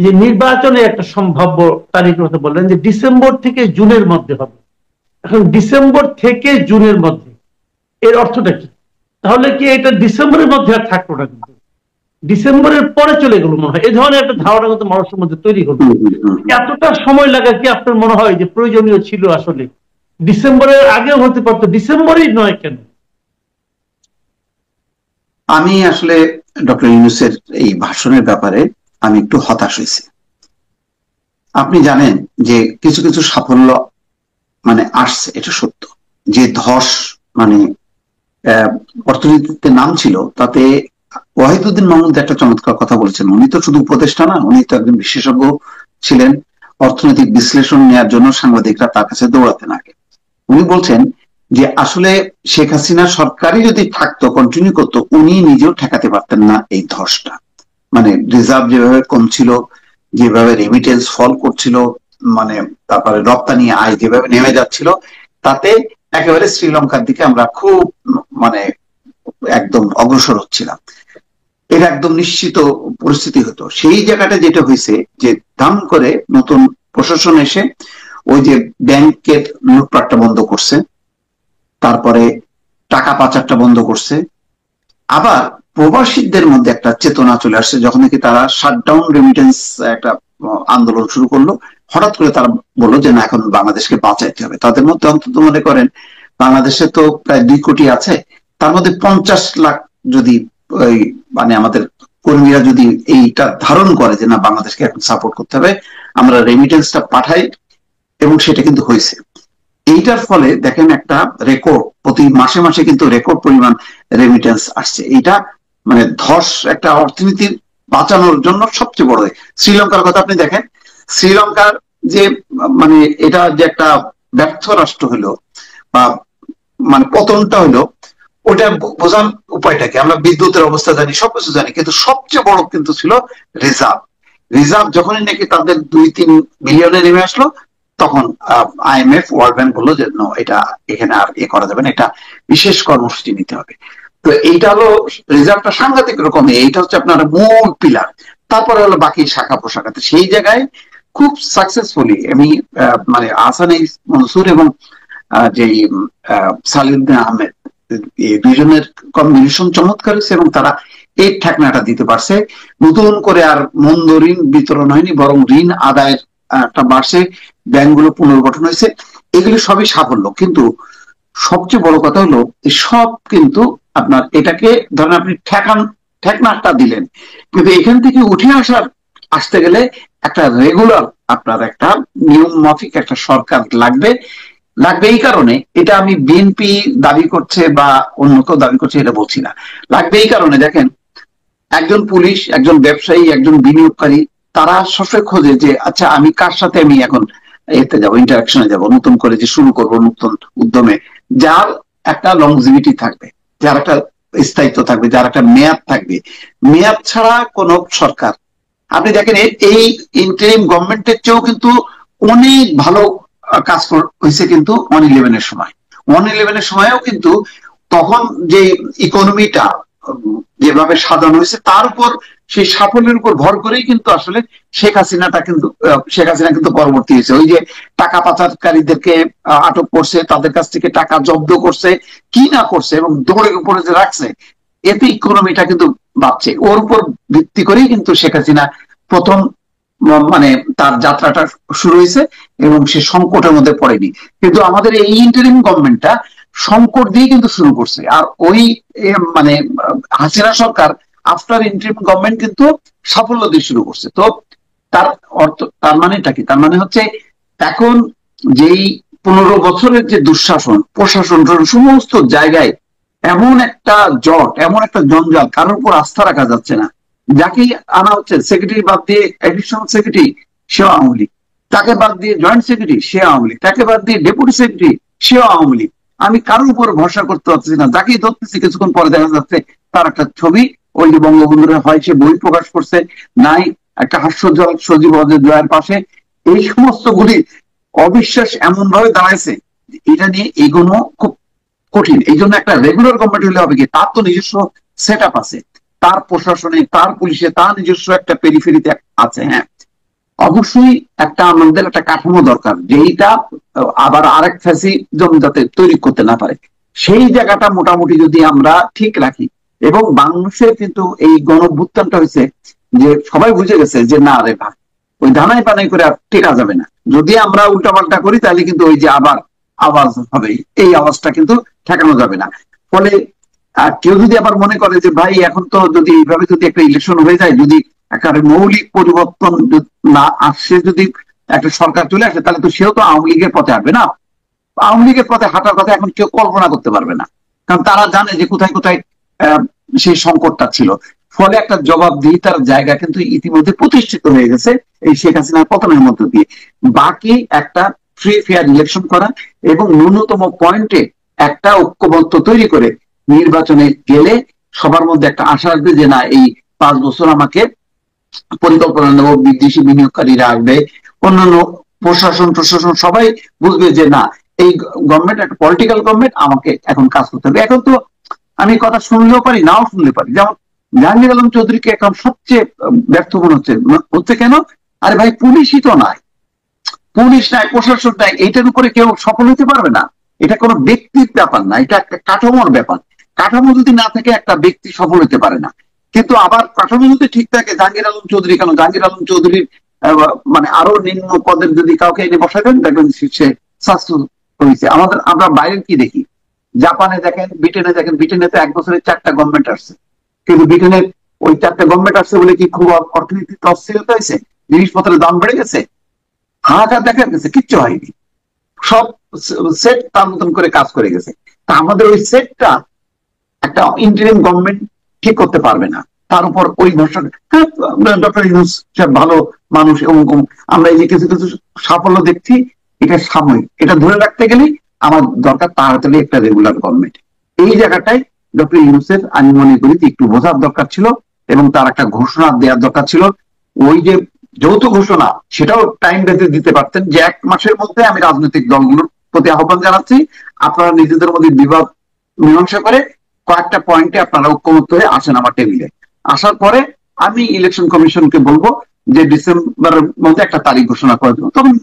যে নির্বাচনে একটা সম্ভাব্য তারিখের কথা বললেন যে ডিসেম্বর থেকে জুনের মধ্যে হবে। এখন ডিসেম্বর থেকে জুনের মধ্যে এর অর্থটা কি? তাহলে কি এটা ডিসেম্বরের মধ্যে আর থাকলো না, কিন্তু ডিসেম্বরের পরে চলে গেল মনে হয়, এই ধরনের একটা ধারণা কিন্তু মানুষের মধ্যে তৈরি হলো। এতটা সময় লাগা কি আপনার মনে হয় যে প্রয়োজনীয় ছিল? আসলে ডিসেম্বরের আগেও হতে পারতো, ডিসেম্বরই নয় কেন? আমি আসলে ডক্টর ইউনূসের এই ভাষণের ব্যাপারে আমি একটু হতাশ হয়েছি। আপনি জানেন যে কিছু কিছু সাফল্য মানে আসছে, এটা সত্য। যে ধস মানে অর্থনীতিতে নাম ছিল, তাতে ওয়াহিদুদ্দিন মাহমুদ একটা চমৎকার কথা বলেছেন। উনি তো শুধু উপদেষ্টা না, উনি তো একজন বিশেষজ্ঞ ছিলেন। অর্থনৈতিক বিশ্লেষণ নেওয়ার জন্য সাংবাদিকরা তার কাছে দৌড়াতেন আগে। উনি বলছেন যে আসলে শেখ হাসিনা সরকারই যদি থাকতো, কন্টিনিউ করতো, উনি নিজেও ঠেকাতে পারতেন না এই ধসটা। মানে রিজার্ভ যেভাবে কমছিল, যেভাবে রেমিটেন্স ফল করছিল, মানে তারপরে রপ্তানি আয় যেভাবে নেমে যাচ্ছিল, তাতে একেবারে শ্রীলঙ্কার দিকে আমরা খুব মানে একদম অগ্রসর হচ্ছিলাম। এটা একদম নিশ্চিত পরিস্থিতি হতো। সেই জায়গাটা যেটা হয়েছে যে দাম করে নতুন প্রশাসন এসে ওই যে ব্যাংকের লুটপাটটা বন্ধ করছে, তারপরে টাকা পাচারটা বন্ধ করছে। আবার প্রবাসীদের মধ্যে একটা চেতনা চলে আসছে, যখন নাকি তারা শাটডাউন রেমিটেন্স একটা আন্দোলন শুরু করলো। হঠাৎ করে তারা বললো যে না, এখন বাংলাদেশকে বাঁচাইতে হবে। তাদের মধ্যে অন্তত মনে করেন বাংলাদেশে তো প্রায় 2 কোটি আছে, তার মধ্যে 50 লাখ যদি ওই মানে আমাদের কর্মীরা যদি এইটা ধারণ করে যে না, বাংলাদেশকে এখন সাপোর্ট করতে হবে, আমরা রেমিটেন্সটা পাঠাই, এবং সেটা কিন্তু হয়েছে। এইটার ফলে দেখেন একটা রেকর্ড, প্রতি মাসে মাসে কিন্তু রেকর্ড পরিমাণ রেমিটেন্স আসছে। এইটা মানে ধস একটা অর্থনীতির বাঁচানোর জন্য সবচেয়ে বড়। শ্রীলঙ্কার কথা আপনি দেখেন, শ্রীলঙ্কার যে মানে এটা যে একটা ব্যর্থ রাষ্ট্র হলো বা মানে পতনটা হলো, ওটা বোঝার উপায়টা কি? আমরা বিদ্যুতের অবস্থা জানি, সবকিছু জানি, কিন্তু সবচেয়ে বড় কিন্তু ছিল রিজার্ভ। রিজার্ভ যখনই নাকি তাদের 2-3 বিলিয়নে নেমে আসলো, তখন আইএমএফ, ওয়ার্ল্ড ব্যাংক বললো যে নো, এটা এখানে আর করা যাবে না, এটা বিশেষ কর্মসূচি নিতে হবে। তো এইটা হলো রিজার্ভটা সাংঘাতিক রকম, এইটা হচ্ছে আপনার মূল পিলার। তারপরে হলো বাকি শাখা প্রশাখাতে। সেই জায়গায় খুব সাকসেসফুলি আমি মানে আহসান মনসুর এবং যে সালিউদ্দিন আহমেদ, এই দুইজনের কম্বিনেশন চমৎকার হয়েছে, এবং তারা এই ঠেকনাটা দিতে পারছে। নতুন করে আর মন্দ ঋণ বিতরণ হয়নি, বরং ঋণ আদায়ের একটা বাড়ছে, ব্যাংকগুলো পুনর্গঠন হয়েছে। এগুলি সবই সাফল্য। কিন্তু সবচেয়ে বড় কথা হলো সব কিন্তু আপনার এটাকে ধরেন আপনি ঠেকনাটা দিলেন, কিন্তু এখান থেকে উঠে আসতে গেলে একটা রেগুলার আপনার একটা নিয়ম মাফিক একটা সরকার লাগবে। এই কারণে, এটা আমি বিএনপি দাবি করছে বা অন্য কেউ দাবি করছে এটা বলছি না, লাগবে এই কারণে দেখেন, একজন পুলিশ, একজন ব্যবসায়ী, একজন বিনিয়োগকারী, তারা সবসময় খোঁজে যে আচ্ছা আমি কার সাথে আমি এখন এতে যাবো, ইন্টারাকশনে যাব, নতুন করে যে শুরু করব নতুন উদ্যমে, যার একটা লংজিভিটি থাকবে, যার একটা স্থায়িত্ব থাকবে, যার একটা মেয়াদ থাকবে। মেয়াদ ছাড়া কোন সরকার, আপনি দেখেন এই ইন্টারিম গভর্নমেন্টের চেয়েও কিন্তু অনেক ভালো কাজ হয়েছে কিন্তু 111-এর সময়। 111-এর সময়ও কিন্তু তখন যে ইকোনমিটা যেভাবে সাজানো হয়েছে, তার উপর সেই সাফল্যের উপর ভর করেই কিন্তু আসলে শেখ হাসিনা কিন্তু পরবর্তী হয়েছে। ওই যে টাকা পাচারকারীদেরকে আটক করছে, তাদের কাছ থেকে টাকা জব্দ করছে, কি না করছে, এবং দৌড়ের উপরে যে রাখছে, এতে ইকোনমিটা কিন্তু বাড়ছে। ওর উপর ভিত্তি করেই কিন্তু শেখ হাসিনা প্রথম মানে তার যাত্রাটা শুরু হয়েছে, এবং সে সংকটের মধ্যে পড়েনি। কিন্তু আমাদের এই ইন্টারিম গভর্নমেন্টটা সংকট দিয়ে কিন্তু শুরু করছে। আর ওই মানে হাসিনা সরকার আফটার ইন্টারিম গভর্নমেন্ট কিন্তু সাফল্য দিয়ে শুরু করছে। তো তার অর্থ, তার মানেটা কি? তার মানে হচ্ছে এখন যেই 15 বছরের যে দুঃশাসন, প্রশাসন সমস্ত জায়গায় এমন একটা জট, এমন একটা জঞ্জাল, কারোর উপর আস্থা রাখা যাচ্ছে না। যাকেই আনা হচ্ছে, সেক্রেটারি বাদ দিয়ে অ্যাডিশনাল সেক্রেটারি, সেও আওয়ামী লীগ। তাকে বাদ দিয়ে জয়েন্ট সেক্রেটারি, সে আওয়ামী লীগ। তাকে বাদ দিয়ে ডেপুটি সেক্রেটারি, সেও আওয়ামী লীগ। আমি কারোর উপর ভরসা করতে পারছি না। যাকেই ধরতেছি, কিছুক্ষণ পরে দেখা যাচ্ছে তার একটা ছবি, ওই যে বঙ্গবন্ধুরা হয় সে বই প্রকাশ করছে, নাই একটা হাস্যজ্জ্বল সজীব জয়ের পাশে। এই সমস্ত গুলি অবিশ্বাস এমন ভাবে দাঁড়াইছে, এটা নিয়ে এগোনো খুব কঠিন। এই জন্য একটা রেগুলার গভর্নমেন্ট হলে হবে কি, তার তো নিজস্ব সেট আপ আছে, তার প্রশাসনে, তার পুলিশে, তার নিজস্ব একটা পেরিফেরিতে আছে। হ্যাঁ, অবশ্যই একটা আমাদের একটা কাঠামো দরকার, যেইটা আবার আরেক ফ্যাসিজম যাতে তৈরি করতে না পারে, সেই জায়গাটা মোটামুটি যদি আমরা ঠিক রাখি। এবং বাংলাদেশে কিন্তু এই গণঅভ্যুত্থানটা হয়েছে যে সবাই বুঝে গেছে যে না রে ভাই, ওই ধানাই পানাই করে আর টেকা যাবে না। যদি আমরা উল্টাপাল্টা করি তাহলে কিন্তু ওই যে আবার আওয়াজ হবে, এই আওয়াজটা কিন্তু ঠেকানো যাবে না। ফলে কেউ যদি আবার মনে করে যে ভাই এখন তো যদি এইভাবে যদি একটা ইলেকশন হয়ে যায়, যদি একেবারে মৌলিক পরিবর্তন না আসে, যদি একটা সরকার চলে আসে, তাহলে তো সেও তো আওয়ামী লীগের পথে হাঁটবে না। আওয়ামী লীগের পথে হাঁটার কথা এখন কেউ কল্পনা করতে পারবে না, কারণ তারা জানে যে কোথায় কোথায় সেই সংকটটা ছিল। ফলে একটা জবাবদিহিতার জায়গা কিন্তু ইতিমধ্যে প্রতিষ্ঠিত হয়ে গেছে এই শেখ হাসিনার পতনের মধ্য দিয়ে। বাকি একটা ফ্রি ফেয়ার ইলেকশন করা এবং ন্যূনতম পয়েন্টে একটা ঐক্যবদ্ধ তৈরি করে নির্বাচনে গেলে সবার মধ্যে একটা আশা আসবে যে না, এই 5 বছর আমাকে পরিকল্পনা নেব, বিদেশি বিনিয়োগকারীরা আসবে, অন্যান্য প্রশাসন সবাই বুঝবে যে না, এই গভর্নমেন্ট একটা পলিটিক্যাল গভর্নমেন্ট, আমাকে এখন কাজ করতে হবে। এখন তো আমি কথা শুনলেও পারি, নাও শুনলে পারি। যেমন জাহাঙ্গীর আলম চৌধুরীকে এখন সবচেয়ে ব্যর্থ মনে হচ্ছে কেন? আরে ভাই, পুলিশই তো নাই, পুলিশ নাই, প্রশাসন নাই, এইটার উপরে কেউ সফল হতে পারবে না। এটা কোনো ব্যক্তির ব্যাপার না, এটা একটা কাঠামোর ব্যাপার। কাঠামো যদি না থাকে একটা ব্যক্তি সফল হতে পারে না। কিন্তু আবার কাঠামো যদি ঠিক থাকে, জাহাঙ্গীর আলম চৌধুরী কেন, জাহাঙ্গীর আলম চৌধুরীর মানে আরো নিম্ন পদের যদি কাউকে এনে বসাবেন, দেখবেন সে সাকসেসফুল হয়েছে। আমরা বাইরের কি দেখি, জাপানে দেখেন, ব্রিটেনে দেখেন, ব্রিটেনে তো 1 বছরে 4টা গভর্নমেন্ট আসছে। কিন্তু ব্রিটেনের ওই 4টা গভর্নমেন্ট আসছে বলে কি খুব অর্থনীতিতে অস্থিরতা হয়েছে? জিনিসপত্রের দাম বেড়ে গেছে? হাহাকার দেখা গেছে? কিচ্ছু হয়নি। সব সেট তার মতন করে কাজ করে গেছে। তা আমাদের ওই সেটটা একটা ইন্টারিম গভর্নমেন্ট ঠিক করতে পারবে না। তার উপর ওই ভরসা, ডক্টর ইউনূস ভালো মানুষ এবং আমরা এই যে কিছু কিছু সাফল্য দেখছি, এটা সাময়িক। এটা ধরে রাখতে গেলে আমার দরকার তাড়াতাড়ি একটা রেগুলার গভর্নমেন্ট। এই জায়গাটাই ডক্টর ইউনূসের আমি মনে করি যে একটু বোঝার দরকার ছিল এবং তার একটা ঘোষণা দেওয়ার দরকার ছিল। ওই যে যৌথ ঘোষণা, সেটাও টাইম বেঁধে দিতে পারতেন যে 1 মাসের মধ্যে আমি রাজনৈতিক দলগুলোর প্রতি আহ্বান জানাচ্ছি, আপনারা নিজেদের মধ্যে বিবাদ মীমাংসা করে কয়েকটা পয়েন্টে আপনারা ঐক্যমত্য হয়ে আসেন আমার টেবিলে। আসার পরে আমি ইলেকশন কমিশনকে বলবো যে ডিসেম্বরের মধ্যে একটা তারিখ ঘোষণা করে দেবো, তখন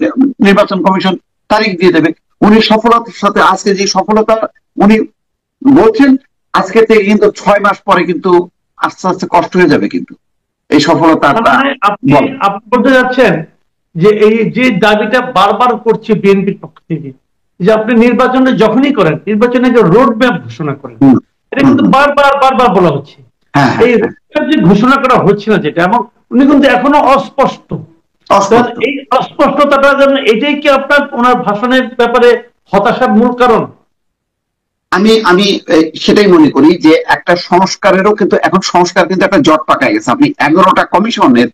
নির্বাচন কমিশন তারিখ দিয়ে দেবে। উনি সফলতার সাথে আজকে যে সফলতা উনি বলছেন, আজকে থেকে কিন্তু 6 মাস পরে কিন্তু আস্তে আস্তে কষ্ট হয়ে যাবে কিন্তু এই সফলতাটা। আপনি বলতে যাচ্ছেন যে এই যে দাবিটা বারবার করছে বিএনপির পক্ষ থেকে, যে আপনি নির্বাচনে যখনই করেন, নির্বাচনে রোড ম্যাপ ঘোষণা করেন, এটা কিন্তু বারবার বারবার বলা হচ্ছে। এই যে ঘোষণা করা হচ্ছে না যেটা, এবং উনি কিন্তু এখনো অস্পষ্ট। এই অস্পষ্টতাটার জন্য এটাই কি আপনার ওনার ভাষণের ব্যাপারে হতাশার মূল কারণ? আমি সেটাই মনে করি যে একটা সংস্কারেরও কিন্তু এখন সংস্কার কিন্তু একটা জট পাকায় গেছে। আপনি 11টা কমিশনের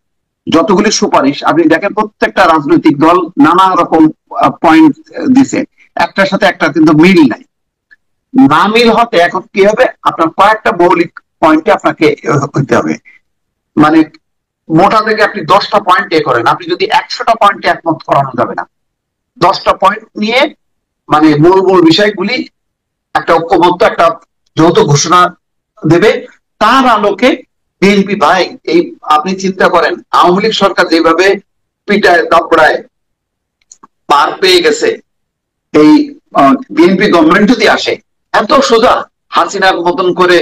যতগুলি সুপারিশ আপনি দেখেন, প্রত্যেকটা রাজনৈতিক দল নানা রকম পয়েন্ট দিছে, একটার সাথে একটা কিন্তু মিল নাই। না মিল হতে এখন কি হবে, আপনার কয়েকটা মৌলিক পয়েন্টে আপনাকে হইতে হবে। মানে মোটা থেকে আপনি 10টা পয়েন্ট করেন, আপনি যদি 100টা পয়েন্টে একমত করানো যাবে না। 10টা পয়েন্ট নিয়ে মানে মূল মূল বিষয়গুলি একটা ঐক্যবদ্ধ একটা যৌথ ঘোষণা দেবে। তার আলোকে বিএনপি, ভাই এই আপনি চিন্তা করেন, আওয়ামী লীগ সরকার যেভাবে পিটায় দাপড়ায় পার পেয়ে গেছে, এই বিএনপি গভর্নমেন্ট যদি আসে এত সোজা হাসিনার মতন করে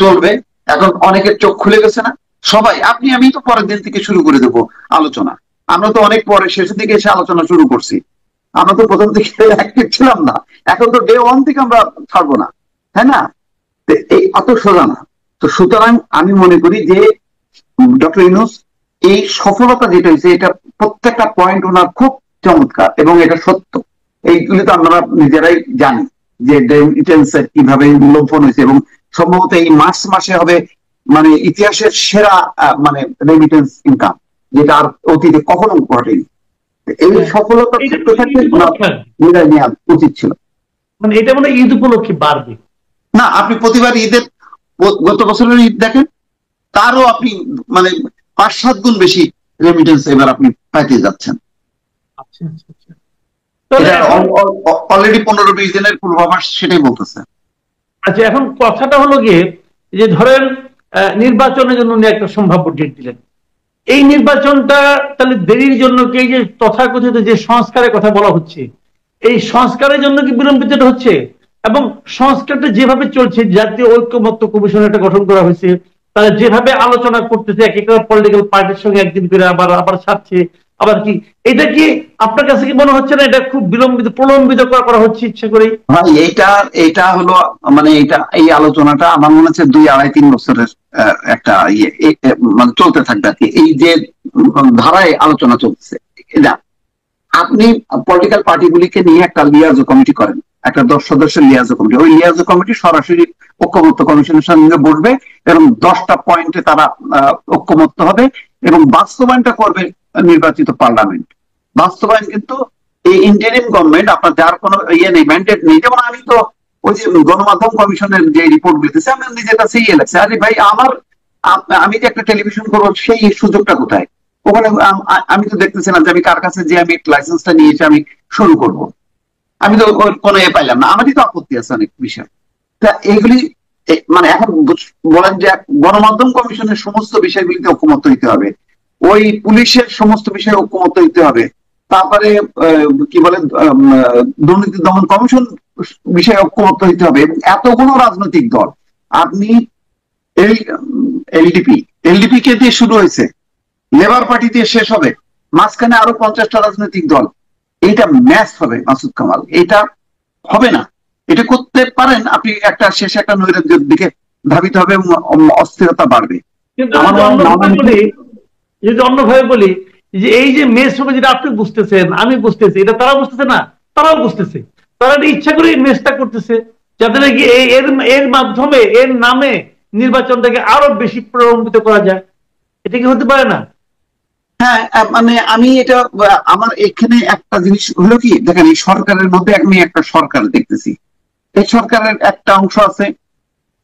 চলবে। এখন অনেকের চোখ খুলে গেছে না? সবাই, আপনি আমি তো পরের দিন থেকে শুরু করে দেবো আলোচনা। আমরা তো অনেক পরে শেষের দিকে এসে আলোচনা শুরু করছি, আমরা তো প্রথম দিকে অ্যাক্টিভ ছিলাম না। এখন তো ডে 1 থেকে আমরা ছাড়বো না, তাই না? এই অত সোজা না। তো সুতরাং আমি মনে করি যে ডক্টর ইউনূস এই সফলতা যেটা হয়েছে, এটা প্রত্যেকটা পয়েন্ট ওনার খুব চমৎকার এবং এটা সত্য। এইগুলি তো আমরা নিজেরাই জানি যে রেমিটেন্সের কিভাবে লম্ফন হয়েছে, এবং সম্ভবত এই মার্চ মাসে হবে মানে ইতিহাসের সেরা মানে রেমিটেন্স ইনকাম, যেটা আর অতীতে কখনো ঘটেনি। এই সফলতা বিদায় নেওয়া উচিত ছিল। মানে এটা মানে ঈদ উপলক্ষে বাড়বে না, আপনি প্রতিবার ঈদের গত বছরের ঈদ দেখেন, তারও আপনি মানে 5-7 গুণ বেশি রেমিটেন্স এবার আপনি পাইতে যাচ্ছেন। অলরেডি 15-20 দিনের পূর্বাভাস সেটাই বলতেছে। আচ্ছা, এখন কথাটা হলো গিয়ে যে ধরেন নির্বাচনের জন্য উনি একটা সম্ভাব্য ডেট দিলেন, এই নির্বাচনটা তাহলে দেরির জন্য কি এই যে তথাকথিত যে সংস্কারের কথা বলা হচ্ছে, এই সংস্কারের জন্য কি বিলম্বিত হচ্ছে? এবং সংস্কারটা যেভাবে চলছে, জাতীয় ঐক্যমত্য কমিশন একটা গঠন করা হয়েছে, তারা যেভাবে আলোচনা করতেছে, এক একটা পলিটিক্যাল পার্টির সঙ্গে একদিন করে আবার আবার ছাড়ছে, আবার কি এটা কি আপনার কাছে কি মনে হচ্ছে না এটা খুব বিলম্বিত প্রলম্বিত করা হচ্ছে ইচ্ছে করে? ভাই এইটা এইটা হলো মানে এটা এই আলোচনাটা আমার মনে হচ্ছে 2, 2.5, 3 বছরের একটা মানে চলতে থাকবে আর কি। এই যে ধারায় আলোচনা চলতেছে এটা, আপনি পলিটিক্যাল পার্টিগুলিকে নিয়ে একটা লিয়াজো কমিটি করেন, একটা 10 সদস্যের লিয়াজো কমিটি, ওই লিয়াজো কমিটি সরাসরি ঐক্যমত্য কমিশনের সঙ্গে বসবে এবং 10টা পয়েন্টে তারা ঐক্যমত্য হবে এবং বাস্তবায়নটা করবে নির্বাচিত পার্লামেন্ট। বাস্তবায়ন কিন্তু এই ইন্টারিম গভর্নমেন্ট, আপনার যার কোনো ইয়ে নেই, ম্যান্ডেট নেই। যেমন আমি তো ওই যে গণমাধ্যম কমিশনের যে রিপোর্ট গুলিতেছে আমি নিজের কাছে ইয়ে লাগছে, আরে ভাই আমার আমি যে একটা টেলিভিশন করবো সেই সুযোগটা কোথায়? ওখানে আমি তো দেখতেছি না যে আমি কার কাছে যে আমি লাইসেন্সটা নিয়েছি আমি শুরু করব, আমি তো কোনো এ পাইলাম না। আমারই তো আপত্তি আছে অনেক বিষয়। তা এইগুলি মানে এখন বলেন যে গণমাধ্যম কমিশনের সমস্ত বিষয়গুলিতে ঐক্যমত্য হইতে হবে, ওই পুলিশের সমস্ত বিষয়ে ঐক্যমত্য হইতে হবে, তারপরে কি বলে দুর্নীতি দমন কমিশন বিষয়ে ঐক্যমত্য হইতে হবে। এবং এতগুলো রাজনৈতিক দল, আপনি এলডিপি এলডিপি কে দিয়ে শুরু হয়েছে, লেবার পার্টি দিয়ে শেষ হবে, মাঝখানে আরো 50টা রাজনৈতিক দল। এইটা ম্যাচ হবে মাসুদ কামাল, এটা হবে না। এটা করতে পারেন আপনি, একটা শেষে একটা নৈরাজ্যের দিকে ধাবিত হবে এবং অস্থিরতা বাড়বে। কিন্তু আমার যদি অন্যভাবে বলি যে এই যে মেস হবে যেটা আপনি বুঝতেছেন আমি বুঝতেছি, এটা তারা বুঝতেছে না? তারাও বুঝতেছে। তারা এটা ইচ্ছা করে মেসটা করতেছে যাতে নাকি এর এর মাধ্যমে এর নামে নির্বাচনটাকে আরো বেশি প্রলম্বিত করা যায়। এটা কি হতে পারে না? হ্যাঁ, মানে আমি এটা আমার এখানে একটা জিনিস হলো কি, দেখেন এই সরকারের মধ্যে আমি একটা সরকার দেখতেছি, এই সরকারের একটা অংশ আছে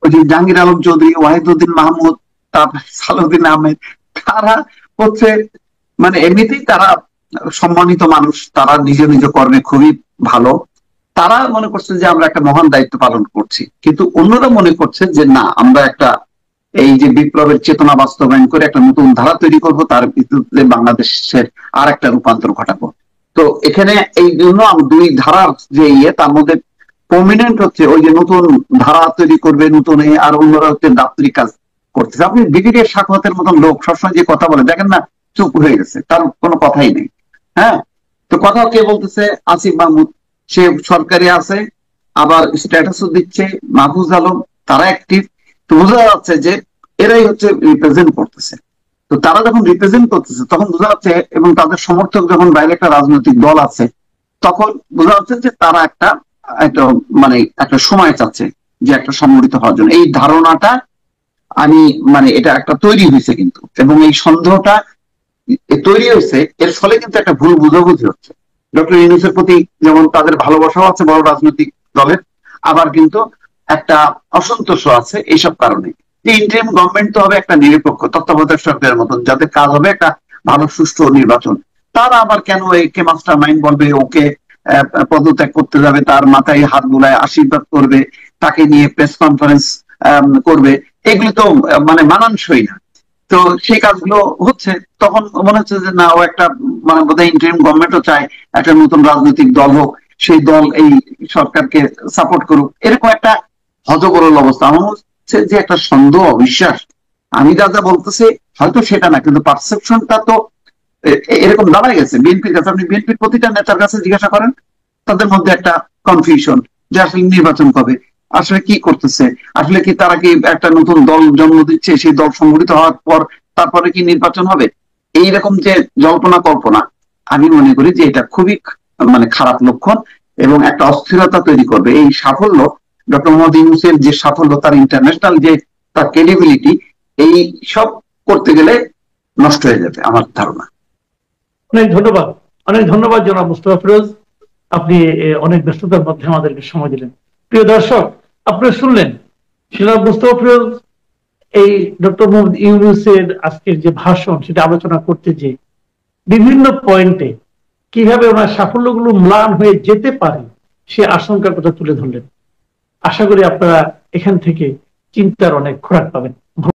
ওই যে জাহাঙ্গীর আলম চৌধুরী, ওয়াহিদুদ্দিন মাহমুদ, তারপর সালাউদ্দিন আহমেদ, তারা হচ্ছে মানে এমনিতেই তারা সম্মানিত মানুষ, তারা নিজ নিজ কর্মে খুবই ভালো। তারা মনে করছে যে আমরা একটা মহান দায়িত্ব পালন করছি, কিন্তু অন্যরা মনে করছে যে না, আমরা একটা এই যে বিপ্লবের চেতনা বাস্তবায়ন করে একটা নতুন ধারা তৈরি করব, তার ভিত্তিতে বাংলাদেশের আর একটা রূপান্তর ঘটাবো। তো এখানে এই জন্য দুই ধারার যে ইয়ে, তার মধ্যে প্রমিনেন্ট হচ্ছে ওই যে নতুন ধারা তৈরি করবে নতুন, আর অন্যরা হচ্ছে দাপ্তরিক কাজ করতেছে। আপনি ব্রিগেডিয়ার সাখাওয়াতের মতন লোক সবসময় যে কথা বলে দেখেন না, চুপ হয়ে গেছে, তার কোনো কথাই নেই। হ্যাঁ, তো কথা কে বলতেছে? আসিফ মাহমুদ, সে সরকারি আছে, আবার স্ট্যাটাসও দিচ্ছে। মাহফুজ আলম, তারা অ্যাক্টিভ। তো বোঝা যাচ্ছে যে এরাই হচ্ছে রিপ্রেজেন্ট করতেছে। তো তারা যখন রিপ্রেজেন্ট করতেছে তখন বোঝা যাচ্ছে, এবং তাদের সমর্থক যখন বাইরে একটা রাজনৈতিক দল আছে, তখন বোঝা যাচ্ছে যে তারা একটা একটা মানে একটা সময় চাচ্ছে যে একটা সংগঠিত হওয়ার জন্য। এই ধারণাটা আমি মানে এটা একটা তৈরি হয়েছে কিন্তু, এবং এই সন্দেহটা তৈরি হয়েছে, এর ফলে কিন্তু একটা ভুল বুঝাবুঝি হচ্ছে। ডক্টর ইউনূসের প্রতি যেমন তাদের ভালোবাসাও আছে বড় রাজনৈতিক দলের, আবার কিন্তু একটা অসন্তোষ আছে এইসব কারণে। যে ইন্টারিম গভর্নমেন্ট তো হবে একটা নিরপেক্ষ তত্ত্বাবধায়ক সরকারের মতন, যাদের কাজ হবে একটা ভালো সুষ্ঠু নির্বাচন। তারা আবার কেন একে মাস্টার মাইন্ড বলবে, ওকে পদত্যাগ করতে যাবে, তার মাথায় হাত বুলায় আশীর্বাদ করবে, তাকে নিয়ে প্রেস কনফারেন্স করবে? এগুলো তো মানে মানানসই না। তো সেই কাজগুলো হচ্ছে, তখন মনে হচ্ছে যে না, ও একটা মানে বোধহয় ইন্টারিম গভর্নমেন্টও চায় একটা নতুন রাজনৈতিক দল হোক, সেই দল এই সরকারকে সাপোর্ট করুক, এরকম একটা হযবরল অবস্থা। আমার হচ্ছে যে একটা সন্দেহ, অবিশ্বাস। আমি যা যা বলতেছি হয়তো সেটা না, কিন্তু পারসেপশনটা তো এরকম দাঁড়ায় গেছে বিএনপির কাছে। আপনি বিএনপির প্রতিটা নেতার কাছে জিজ্ঞাসা করেন, তাদের মধ্যে একটা কনফিউশন যে আসলে নির্বাচন কবে, আসলে কি করতেছে, আসলে কি তারা কি একটা নতুন দল জন্ম দিচ্ছে, সেই দল সংগঠিত হওয়ার পর তারপরে কি নির্বাচন হবে? এইরকম যে জল্পনা কল্পনা, আমি মনে করি যে এটা খুবই মানে খারাপ লক্ষণ এবং একটা অস্থিরতা তৈরি করবে। এই সাফল্য, ডক্টর মোহাম্মদ ইউনূসের যে সাফল্য, তার ইন্টারন্যাশনাল যে তার ক্রেডিবিলিটি, এই সব করতে গেলে নষ্ট হয়ে যাবে আমার ধারণা। অনেক ধন্যবাদ, অনেক ধন্যবাদ জনাব মুস্তফা ফিরোজ, আপনি অনেক ব্যস্ততার মধ্যে আমাদেরকে সময় দিলেন। প্রিয় দর্শক, আপনারা শুনলেন জনাব মুস্তফা ফিরোজ এই ডক্টর মোহাম্মদ ইউনূসের আজকের যে ভাষণ, সেটা আলোচনা করতে যে বিভিন্ন পয়েন্টে কিভাবে ওনার সাফল্যগুলো ম্লান হয়ে যেতে পারে সে আশঙ্কার কথা তুলে ধরলেন। আশা করি আপনারা এখান থেকে চিন্তার অনেক খোরাক পাবেন।